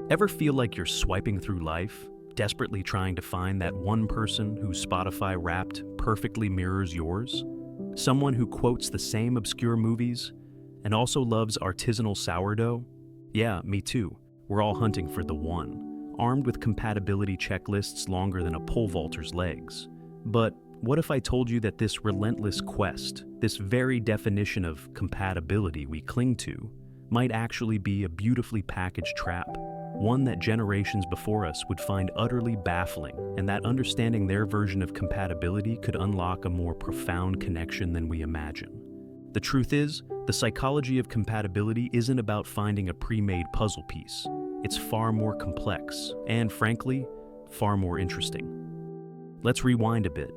Ever feel like you're swiping through life, desperately trying to find that one person whose Spotify Wrapped perfectly mirrors yours? Someone who quotes the same obscure movies and also loves artisanal sourdough? Yeah, me too. We're all hunting for the one, armed with compatibility checklists longer than a pole vaulter's legs. But what if I told you that this relentless quest, this very definition of compatibility we cling to, might actually be a beautifully packaged trap? One that generations before us would find utterly baffling, and that understanding their version of compatibility could unlock a more profound connection than we imagine. The truth is, the psychology of compatibility isn't about finding a pre-made puzzle piece. It's far more complex, and frankly, far more interesting. Let's rewind a bit.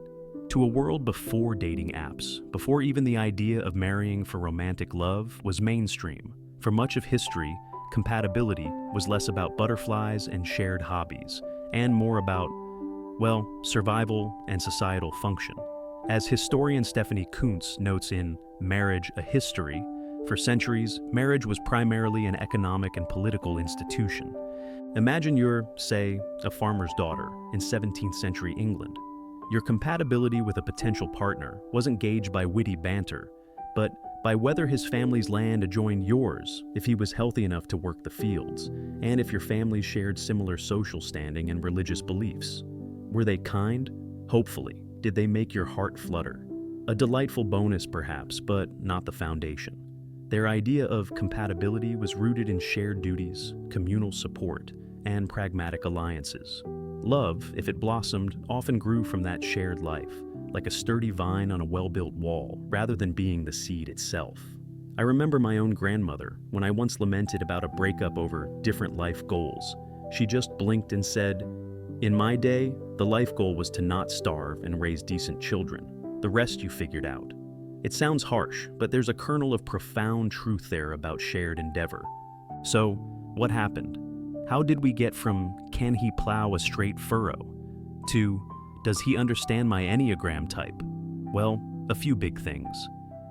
To a world before dating apps, before even the idea of marrying for romantic love was mainstream. For much of history, compatibility was less about butterflies and shared hobbies, and more about, well, survival and societal function. As historian Stephanie Coontz notes in Marriage: A History, for centuries, marriage was primarily an economic and political institution. Imagine you're, say, a farmer's daughter in 17th century England. Your compatibility with a potential partner wasn't gauged by witty banter, but by whether his family's land adjoined yours, if he was healthy enough to work the fields, and if your family shared similar social standing and religious beliefs. Were they kind? Hopefully. Did they make your heart flutter? A delightful bonus, perhaps, but not the foundation. Their idea of compatibility was rooted in shared duties, communal support, and pragmatic alliances. Love, if it blossomed, often grew from that shared life, like a sturdy vine on a well-built wall, rather than being the seed itself. I remember my own grandmother, when I once lamented about a breakup over different life goals. She just blinked and said, "In my day, the life goal was to not starve and raise decent children. The rest you figured out." It sounds harsh, but there's a kernel of profound truth there about shared endeavor. So, what happened? How did we get from "can he plow a straight furrow" to "does he understand my Enneagram type"? Well, a few big things.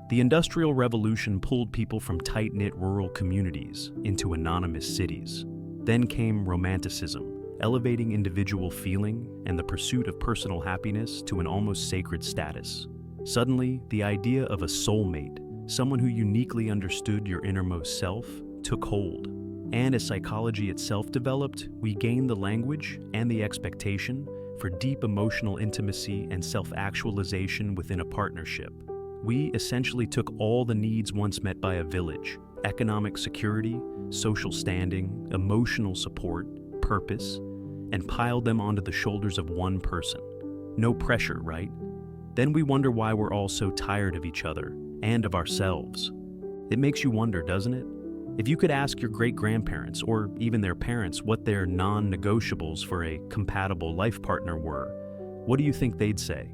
The Industrial Revolution pulled people from tight-knit rural communities into anonymous cities. Then came Romanticism, elevating individual feeling and the pursuit of personal happiness to an almost sacred status. Suddenly, the idea of a soulmate, someone who uniquely understood your innermost self, took hold. And as psychology itself developed, we gained the language and the expectation for deep emotional intimacy and self-actualization within a partnership. We essentially took all the needs once met by a village: economic security, social standing, emotional support, purpose, and piled them onto the shoulders of one person. No pressure, right? Then we wonder why we're all so tired of each other and of ourselves. It makes you wonder, doesn't it? If you could ask your great-grandparents or even their parents what their non-negotiables for a compatible life partner were, what do you think they'd say?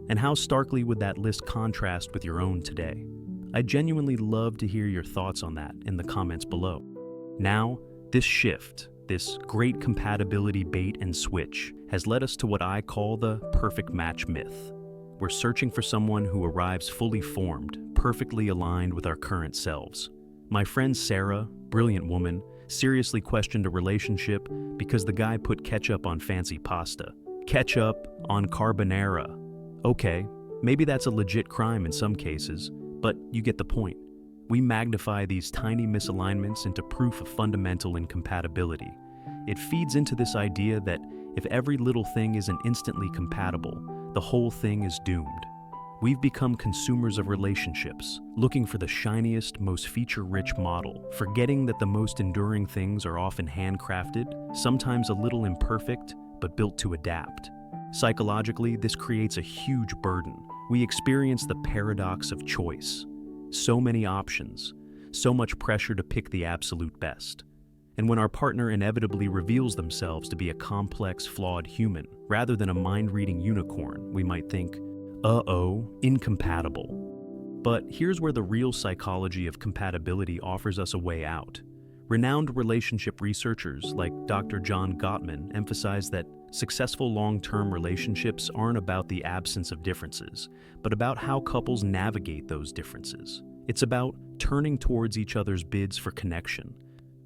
And how starkly would that list contrast with your own today? I'd genuinely love to hear your thoughts on that in the comments below. Now, this shift, this great compatibility bait and switch, has led us to what I call the perfect match myth. We're searching for someone who arrives fully formed, perfectly aligned with our current selves. My friend Sarah, brilliant woman, seriously questioned a relationship because the guy put ketchup on fancy pasta. Ketchup on carbonara. Okay, maybe that's a legit crime in some cases, but you get the point. We magnify these tiny misalignments into proof of fundamental incompatibility. It feeds into this idea that if every little thing isn't instantly compatible, the whole thing is doomed. We've become consumers of relationships, looking for the shiniest, most feature-rich model, forgetting that the most enduring things are often handcrafted, sometimes a little imperfect, but built to adapt. Psychologically, this creates a huge burden. We experience the paradox of choice. So many options, so much pressure to pick the absolute best. And when our partner inevitably reveals themselves to be a complex, flawed human, rather than a mind-reading unicorn, we might think, uh-oh, incompatible. But here's where the real psychology of compatibility offers us a way out. Renowned relationship researchers like Dr. John Gottman emphasize that successful long-term relationships aren't about the absence of differences, but about how couples navigate those differences. It's about turning towards each other's bids for connection,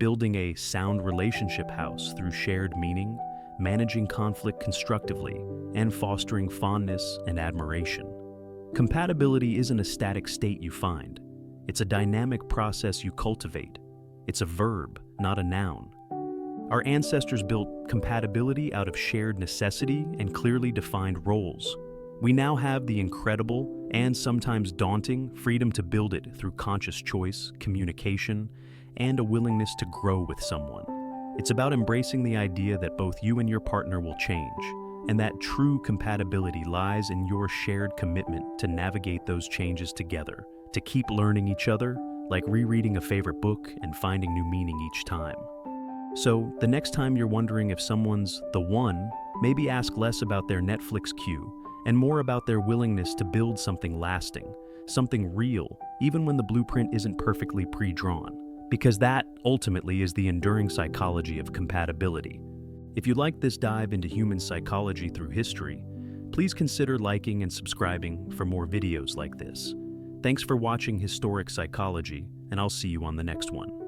building a sound relationship house through shared meaning, managing conflict constructively, and fostering fondness and admiration. Compatibility isn't a static state you find. It's a dynamic process you cultivate. It's a verb, not a noun. Our ancestors built compatibility out of shared necessity and clearly defined roles. We now have the incredible and sometimes daunting freedom to build it through conscious choice, communication, and a willingness to grow with someone. It's about embracing the idea that both you and your partner will change, and that true compatibility lies in your shared commitment to navigate those changes together, to keep learning each other, like rereading a favorite book and finding new meaning each time. So, the next time you're wondering if someone's the one, maybe ask less about their Netflix queue and more about their willingness to build something lasting, something real, even when the blueprint isn't perfectly pre-drawn. Because that, ultimately, is the enduring psychology of compatibility. If you like this dive into human psychology through history, please consider liking and subscribing for more videos like this. Thanks for watching Historic Psychology, and I'll see you on the next one.